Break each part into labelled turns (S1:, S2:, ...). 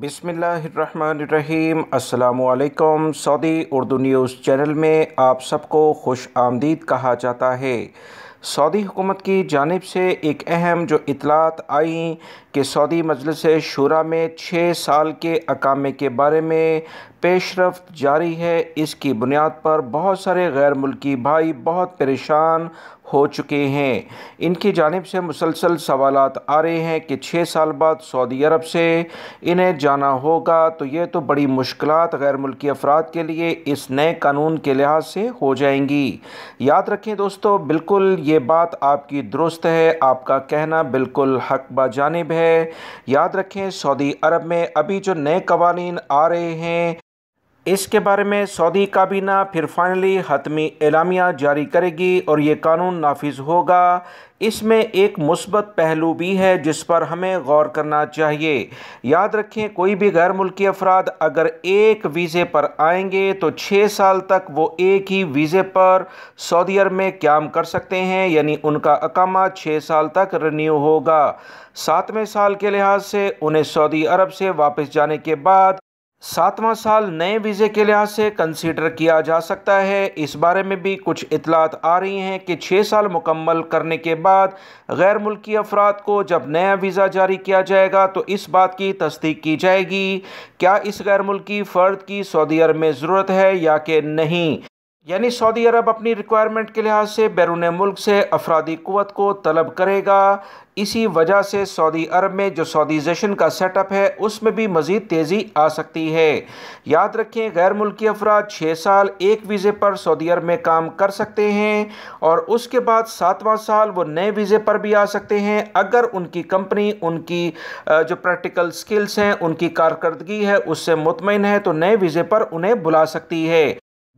S1: बिस्मिल्लाहिर्रहमानिर्रहीम। अस्सलामुअलैकुम। Saudi Urdu news channel में आप सबको खुश आमदीद कहा जाता है। सऊदी हुकूमत की जानिब से एक अहम जो इतलात आई कि सऊदी मजलिस शूरा में 6 साल के अकामे के बारे में पेशरफ्त जारी है। इसकी बुनियाद पर बहुत सारे गैर मुल्की भाई बहुत परेशान हो चुके हैं। इनकी जानिब से मुसलसल सवालात आ रहे हैं कि 6 साल बाद सऊदी अरब से इन्हें जाना होगा, तो ये तो बड़ी मुश्किलात गैर मुल्की अफराद के लिए इस नए कानून के लिहाज से हो जाएंगी। याद रखें दोस्तों, बिल्कुल ये बात आपकी दुरुस्त है, आपका कहना बिल्कुल हक बाजानिब है। याद रखें, सऊदी अरब में अभी जो नए कवानीन आ रहे हैं इसके बारे में सऊदी काबीना फिर फाइनली हतमी एलामिया जारी करेगी और ये कानून नाफिज होगा। इसमें एक मुस्बत पहलू भी है जिस पर हमें गौर करना चाहिए। याद रखें, कोई भी गैर मुल्की अफराद अगर एक वीज़े पर आएंगे तो 6 साल तक वो एक ही वीज़े पर सऊदी अरब में क़याम कर सकते हैं, यानी उनका अकामा 6 साल तक रिन्यू होगा। 7वें साल के लिहाज से उन्हें सऊदी अरब से वापस जाने के बाद 7वां साल नए वीज़े के लिहाज से कंसीडर किया जा सकता है। इस बारे में भी कुछ इतलात आ रही हैं कि 6 साल मुकम्मल करने के बाद गैर मुल्की अफराद को जब नया वीज़ा जारी किया जाएगा तो इस बात की तस्दीक की जाएगी क्या इस गैर मुल्की फ़र्द की सऊदी अरब में ज़रूरत है या कि नहीं। यानी सऊदी अरब अपनी रिक्वायरमेंट के लिहाज से बैरून मुल्क से अफरादी क़ुव्वत को तलब करेगा। इसी वजह से सऊदी अरब में जो सऊदीज़ेशन का सेटअप है उसमें भी मज़ीद तेज़ी आ सकती है। याद रखें, गैर मुल्की अफराद 6 साल एक वीज़े पर सऊदी अरब में काम कर सकते हैं और उसके बाद 7वां साल वो नए वीज़े पर भी आ सकते हैं अगर उनकी कंपनी उनकी जो प्रैक्टिकल स्किल्स हैं, उनकी कारकर्दगी है, उससे मुतमईन है तो नए वीज़े पर उन्हें बुला सकती है।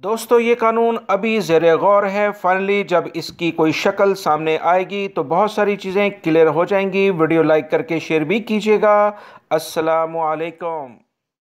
S1: दोस्तों, ये कानून अभी ज़ेरे गौर है। फाइनली जब इसकी कोई शक्ल सामने आएगी तो बहुत सारी चीज़ें क्लियर हो जाएंगी। वीडियो लाइक करके शेयर भी कीजिएगा। अस्सलामु अलैकुम।